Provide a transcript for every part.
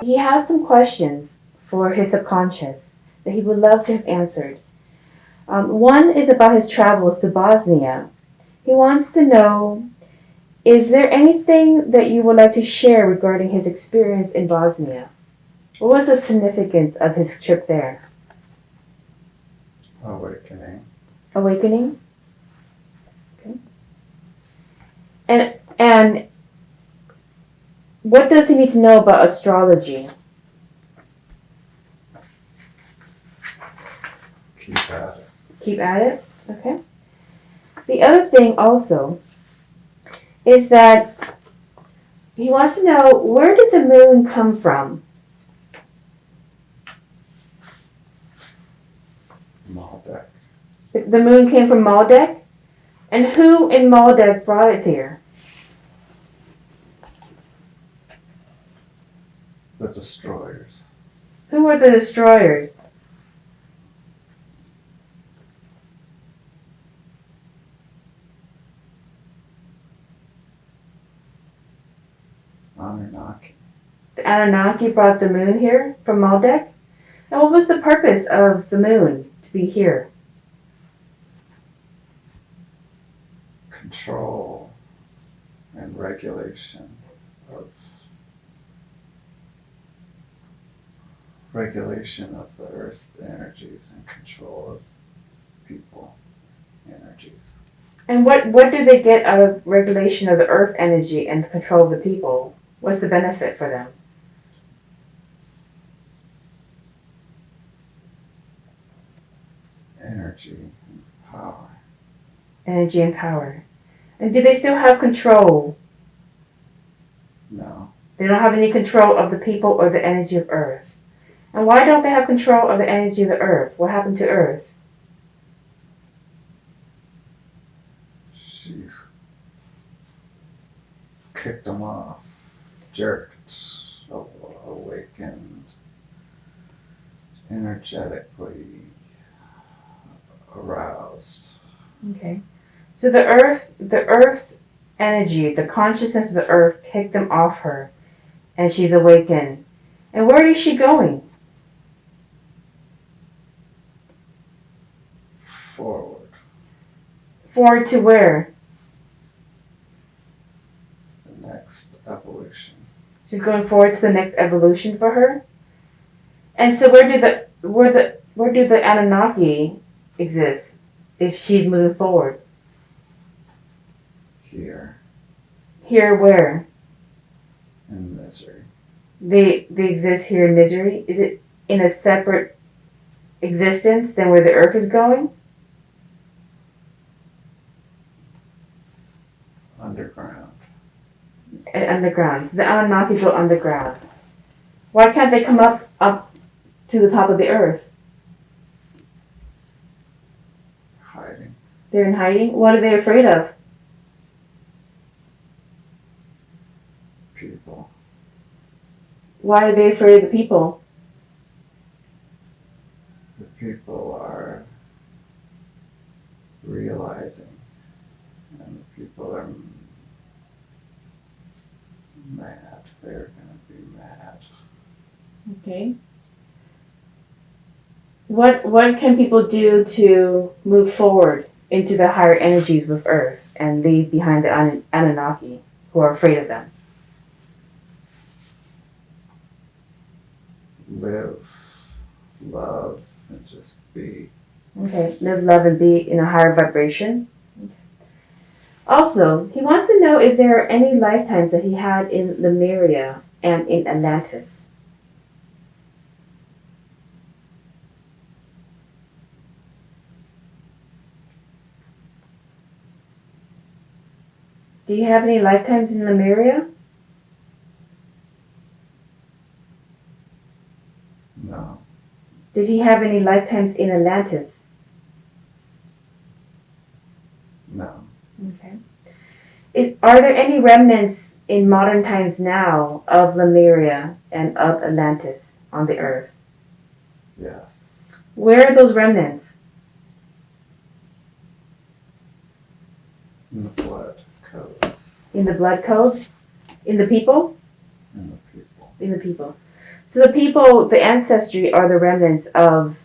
he has some questions for his subconscious that he would love to have answered. One is about his travels to Bosnia. He wants to know, is there anything that you would like to share regarding his experience in Bosnia? What was the significance of his trip there? Awakening. Awakening? Okay. And what does he need to know about astrology? Keep at it. Keep at it? Okay. The other thing also is that he wants to know, where did the moon come from? Maldek. The moon came from Maldek? And who in Maldek brought it here? The destroyers. Who were the destroyers? Anunnaki. The Anunnaki brought the moon here from Maldek? And what was the purpose of the moon to be here? Control and regulation of the earth's energies and control of people energies. And what do they get out of regulation of the earth energy and control of the people? What's the benefit for them? Energy and power. Energy and power. And do they still have control? No. They don't have any control of the people or the energy of Earth. And why don't they have control of the energy of the Earth? What happened to Earth? She's kicked them off, jerked, awakened, energetically aroused. Okay. So the Earth's energy, the consciousness of the Earth kicked them off her, and she's awakened. And where is she going? Forward. Forward to where? The next evolution. She's going forward to the next evolution for her. And so where do the Anunnaki exist if she's moving forward? Here. Here where? In misery. They exist here in misery? Is it in a separate existence than where the Earth is going? Underground. Underground. So the Anunnaki go underground. Why can't they come up to the top of the Earth? Hiding. They're in hiding? What are they afraid of? People. Why are they afraid of the people? The people are realizing, and the people are mad. They're going to be mad. Okay. What can people do to move forward into the higher energies with Earth and leave behind the Anunnaki who are afraid of them? Live, love, and just be. Okay, live, love, and be in a higher vibration. Okay. Also, he wants to know if there are any lifetimes that he had in Lemuria and in Atlantis. Do you have any lifetimes in Lemuria? No. Did he have any lifetimes in Atlantis? No. Okay. Are there any remnants in modern times now of Lemuria and of Atlantis on the Earth? Yes. Where are those remnants? In the blood codes. In the blood codes? In the people? In the people. In the people. So the people, the ancestry are the remnants of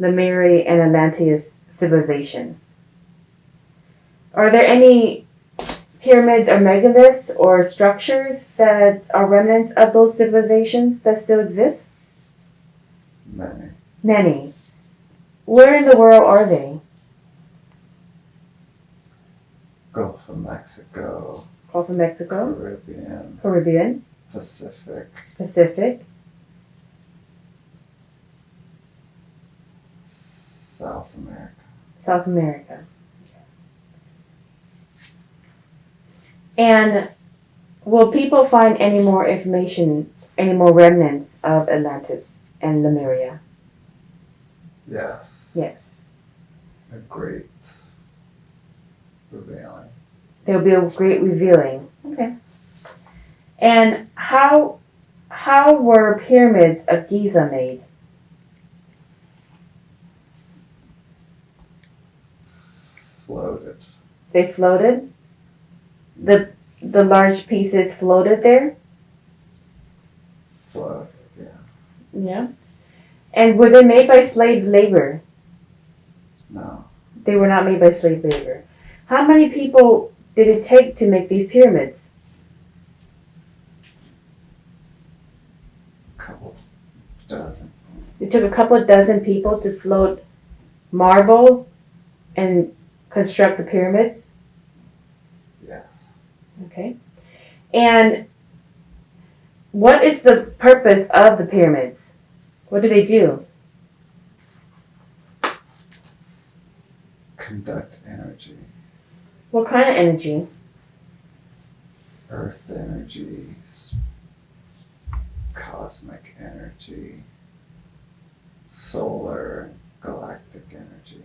Lemuria and Atlantean civilization. Are there any pyramids or megaliths or structures that are remnants of those civilizations that still exist? Many. Many. Where in the world are they? Gulf of Mexico, Gulf of Mexico, Caribbean, Caribbean, Pacific, Pacific, South America. South America. And will people find any more information, any more remnants of Atlantis and Lemuria? Yes. Yes. A great revealing. There will be a great revealing. Okay. And how were pyramids of Giza made? Floated. They floated? The large pieces floated there? Floated, yeah. Yeah. And were they made by slave labor? No. They were not made by slave labor. How many people did it take to make these pyramids? Couple dozen. It took a couple of dozen people to float marble and construct the pyramids. Yes. Okay. And what is the purpose of the pyramids? What do they do? Conduct energy. What kind of energy? Earth energy. Cosmic energy. Solar, galactic energy.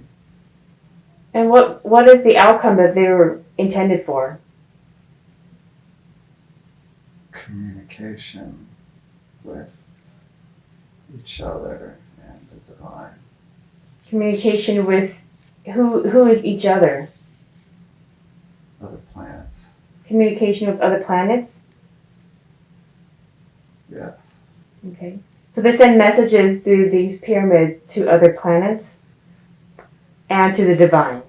And what is the outcome that they were intended for? Communication with each other and the divine. Communication with who is each other? Other planets. Communication with other planets? Yes. Okay. So they send messages through these pyramids to other planets and to the divine.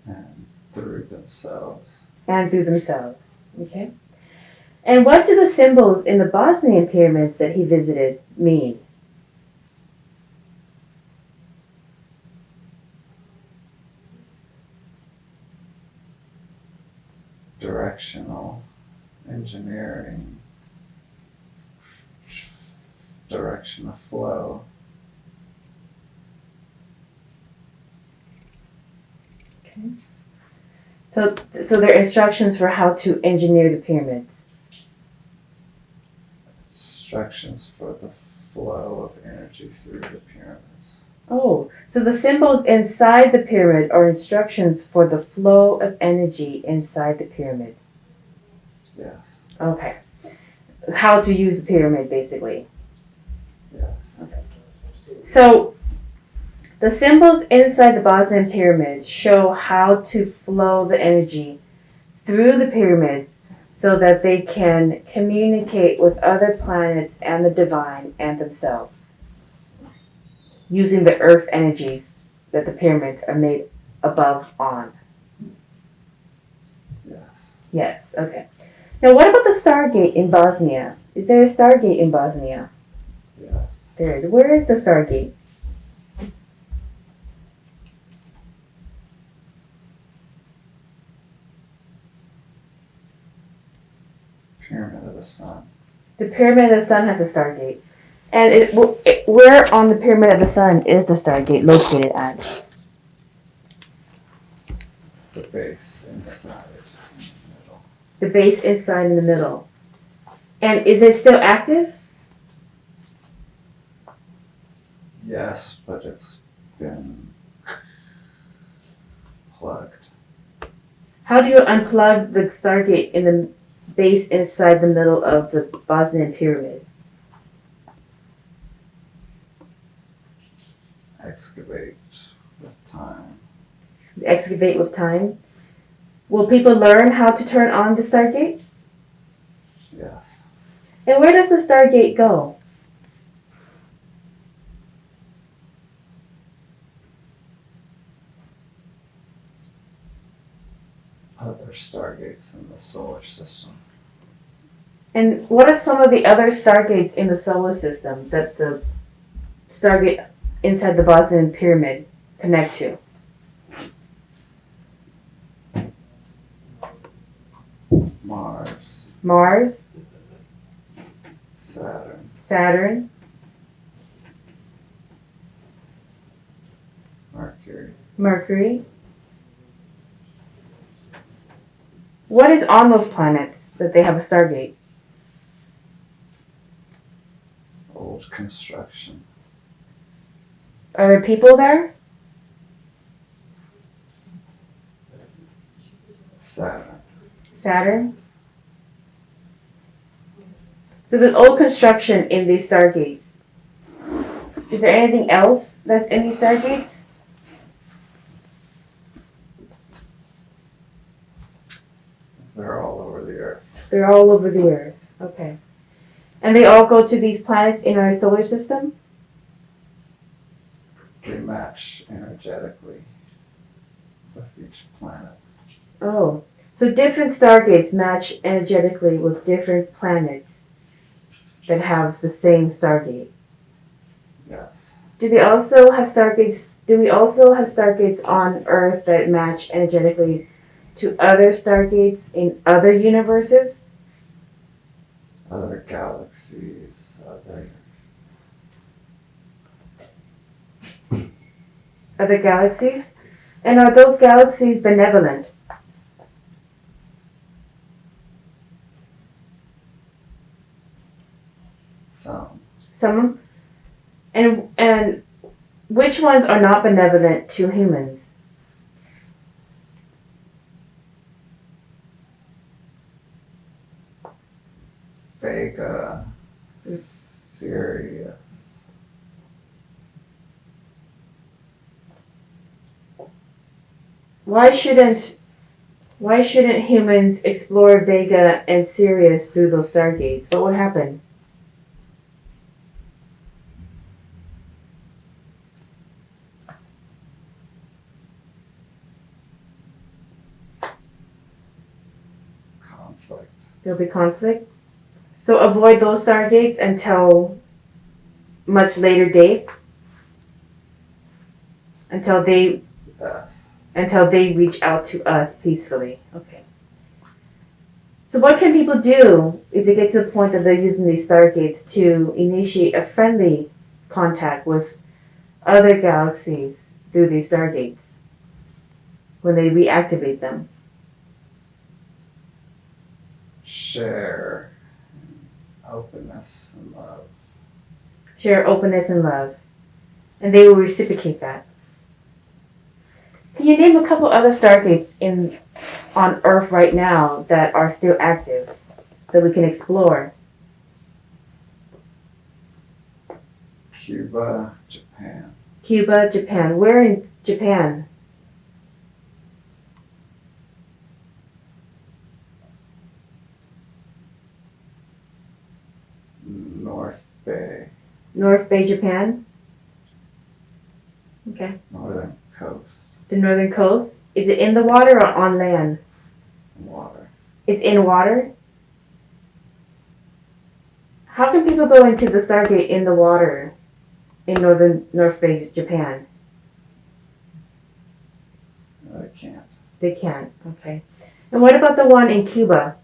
And through themselves. And through themselves. Okay. And what do the symbols in the Bosnian pyramids that he visited mean? Directional engineering. Direction of flow. Okay. So there are instructions for how to engineer the pyramids. Instructions for the flow of energy through the pyramids. Oh, so the symbols inside the pyramid are instructions for the flow of energy inside the pyramid. Yes. Okay. How to use the pyramid, basically. Yes. Okay. So the symbols inside the Bosnian pyramids show how to flow the energy through the pyramids so that they can communicate with other planets and the divine and themselves using the earth energies that the pyramids are made above on. Yes. Yes, okay. Now what about the Stargate in Bosnia? Is there a Stargate in Bosnia? Yes. There is. Where is the Stargate? Pyramid of the Sun. The Pyramid of the Sun has a Stargate. And where on the Pyramid of the Sun is the Stargate located at? The base inside in the middle. The base inside in the middle. And is it still active? Yes, but it's been plugged. How do you unplug the Stargate in the base inside the middle of the Bosnian Pyramid? Excavate with time. Excavate with time? Will people learn how to turn on the Stargate? Yes. And where does the Stargate go? Other stargates in the solar system. And what are some of the other Stargates in the solar system that the Stargate inside the Bosnian Pyramid connect to? Mars, Mars, Saturn, Saturn, Mercury. Mercury. What is on those planets that they have a Stargate? Old construction. Are there people there? Saturn. Saturn? So there's old construction in these Stargates. Is there anything else that's in these Stargates? They're all over the Earth. They're all over the Earth. Okay. And they all go to these planets in our solar system? They match energetically with each planet. Oh. So different Stargates match energetically with different planets that have the same Stargate. Yes. Do we also have Stargates on Earth that match energetically to other Stargates in other universes? Other galaxies, Other galaxies? And are those galaxies benevolent? some. Some? And which ones are not benevolent to humans? Vega, Sirius. Why shouldn't humans explore Vega and Sirius through those Stargates? What would happen? Conflict. There'll be conflict. So avoid those Stargates until much later date. Until they reach out to us peacefully. Okay. So what can people do if they get to the point that they're using these Stargates to initiate a friendly contact with other galaxies through these Stargates when they reactivate them? Share openness and love. Share openness and love. And they will reciprocate that. Can you name a couple other Stargates on Earth right now that are still active that we can explore? Cuba, Japan. Cuba, Japan. Where in Japan? North Bay. North Bay, Japan? Okay. Northern coast. The northern coast? Is it in the water or on land? Water. It's in water? How can people go into the Stargate in the water in North Bay, Japan? They can't. They can't. Okay. And what about the one in Cuba?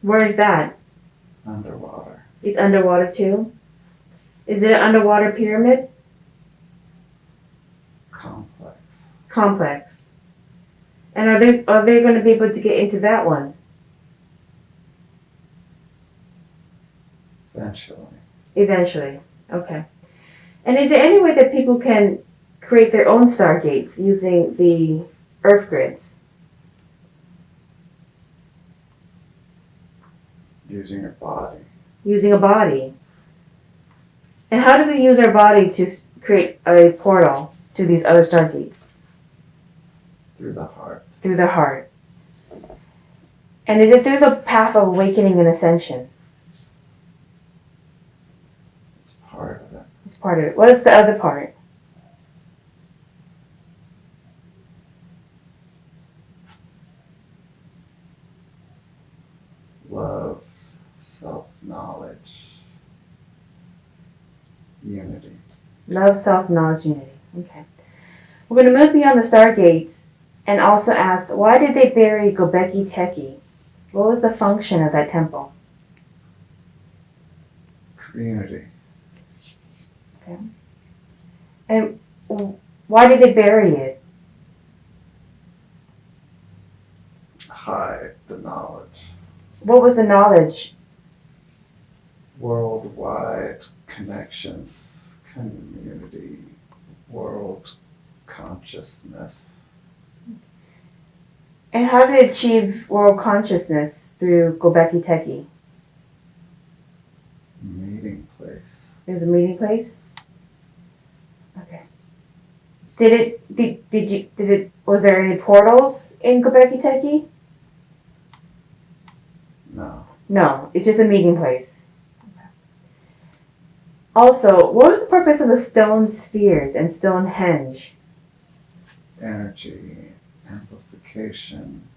Where is that? Underwater. It's underwater too? Is it an underwater pyramid? Complex. Complex. And are they going to be able to get into that one? Eventually. Okay. And is there any way that people can create their own Stargates using the Earth grids? Using your body. Using a body. And how do we use our body to create a portal to these other Stargates? Through the heart. Through the heart. And is it through the path of awakening and ascension? It's part of it. It's part of it. What is the other part? Love, self-knowledge, unity. Love, self-knowledge, unity. Okay. We're going to move beyond the Stargates and also ask, why did they bury Göbekli Tepe? What was the function of that temple? Community. Okay. And why did they bury it? Hide the knowledge. What was the knowledge? Worldwide connections, community, world consciousness. And how did it achieve world consciousness through Göbekli Tepe? Meeting place. It was a meeting place? Okay. Was there any portals in Göbekli Tepe? No. No, it's just a meeting place. Okay. Also, what was the purpose of the stone spheres and Stonehenge? Energy, amplification,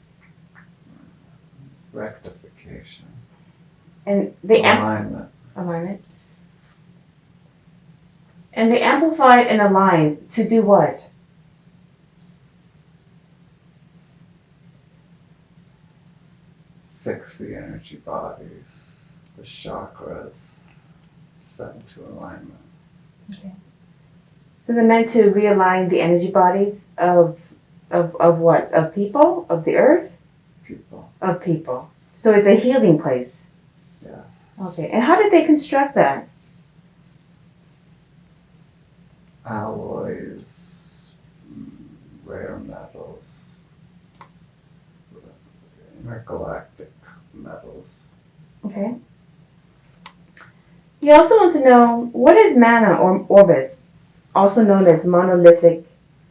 rectification, And they alignment. alignment. And they amplified and aligned to do what? Fix the energy bodies, the chakras, set into alignment. Okay. So they're meant to realign the energy bodies of what? Of people? Of the earth? People. Of people. So it's a healing place. Yeah. Okay. And how did they construct that? Alloys, rare metals, intergalactic metals. Okay. He also wants to know, what is mana or orbis, also known as monolithic,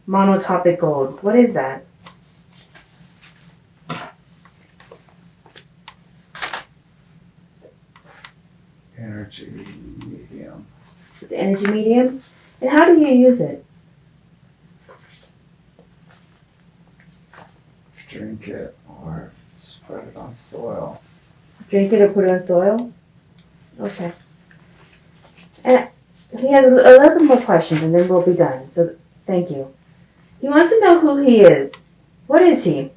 monotopic gold? What is that? Energy medium. It's an energy medium. And how do you use it? Drink it or spread it on soil. Drink it or put it on soil? Okay. And he has a little bit more questions and then we'll be done. So thank you. He wants to know who he is. What is he?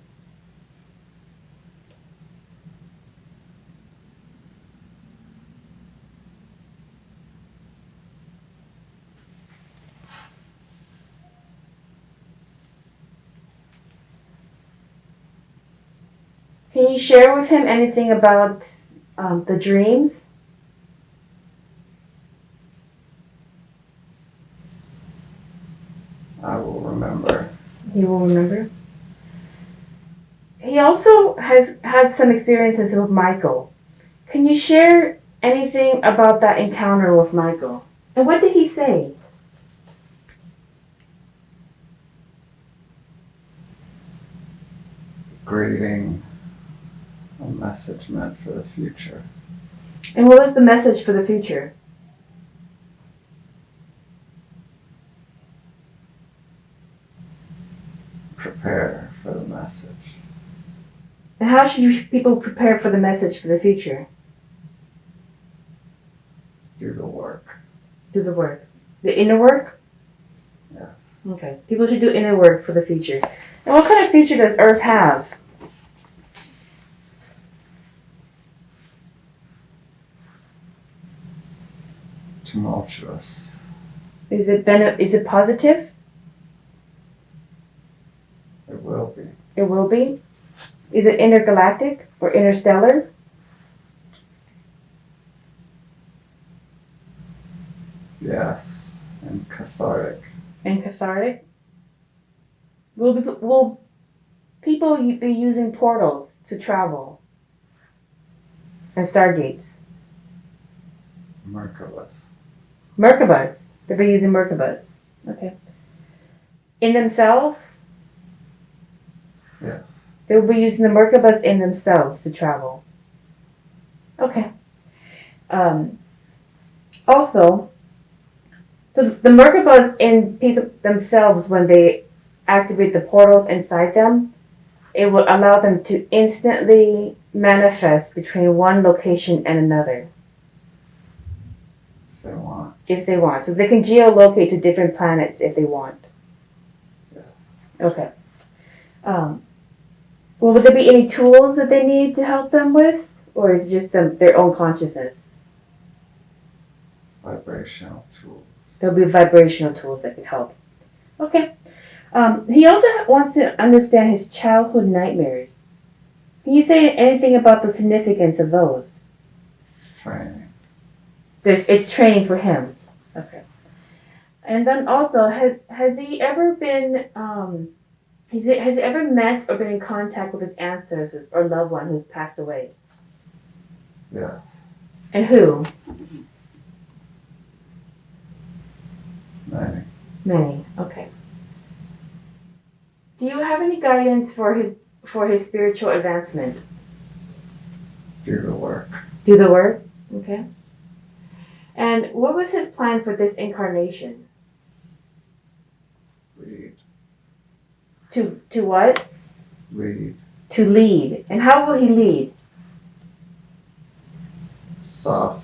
Can you share with him anything about the dreams? I will remember. He will remember. He also has had some experiences with Michael. Can you share anything about that encounter with Michael? And what did he say? Greeting, a message meant for the future. And what was the message for the future? Prepare for the message. And how should people prepare for the message for the future? Do the work. Do the work. The inner work? Yeah. Okay. People should do inner work for the future. And what kind of future does Earth have? Tumultuous. Is it positive? It will be. It will be. Is it intergalactic or interstellar? Yes. And cathartic. And cathartic? Will people be using portals to travel? And stargates? Merkabahs. Merkabahs. They'll be using Merkabahs. Okay. In themselves? Yes. They will be using the Merkabahs in themselves to travel. Okay. Also, so the Merkabahs in themselves, when they activate the portals inside them, it will allow them to instantly manifest between one location and another. If they want. If they want. So they can geolocate to different planets if they want. Yes. Okay. Well, would there be any tools that they need to help them with? Or is it just their own consciousness? Vibrational tools. There'll be vibrational tools that can help. Okay. He also wants to understand his childhood nightmares. Can you say anything about the significance of those? Training. It's training for him. Okay. And then also, has he ever been, has he ever met or been in contact with his ancestors or loved one who's passed away? Yes. And who? Many. Many. Okay. Do you have any guidance for his spiritual advancement? Do the work. Do the work? Okay. And what was his plan for this incarnation? Lead. To what? Lead. To lead. And how will he lead? Softly,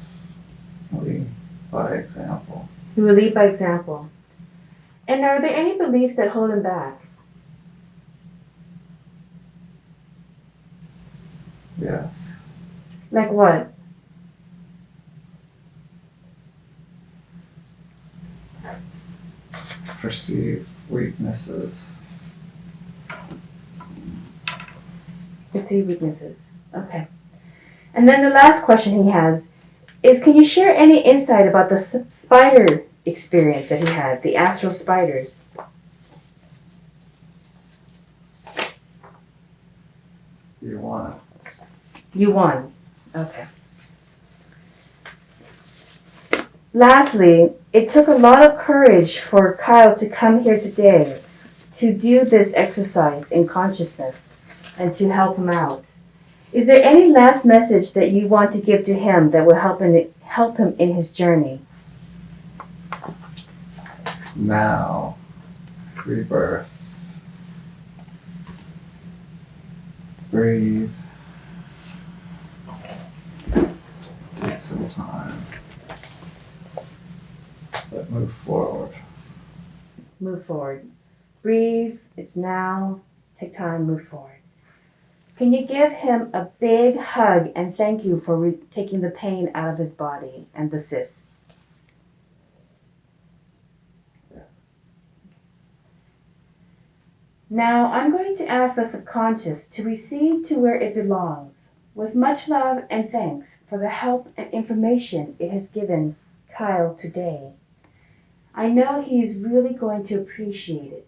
by example. He will lead by example. And are there any beliefs that hold him back? Yes. Like what? Perceived weaknesses. Perceived weaknesses. Okay. And then the last question he has is, can you share any insight about the spider experience that he had, the astral spiders? You want You won. Okay. Lastly, it took a lot of courage for Kyle to come here today to do this exercise in consciousness and to help him out. Is there any last message that you want to give to him that will help him in his journey? now. Rebirth. Breathe. Take some time. But move forward. Move forward. Breathe. It's now. Take time. Move forward. Can you give him a big hug and thank you for taking the pain out of his body and the cysts? Now I'm going to ask the subconscious to recede to where it belongs, with much love and thanks for the help and information it has given Kyle today. I know he's really going to appreciate it.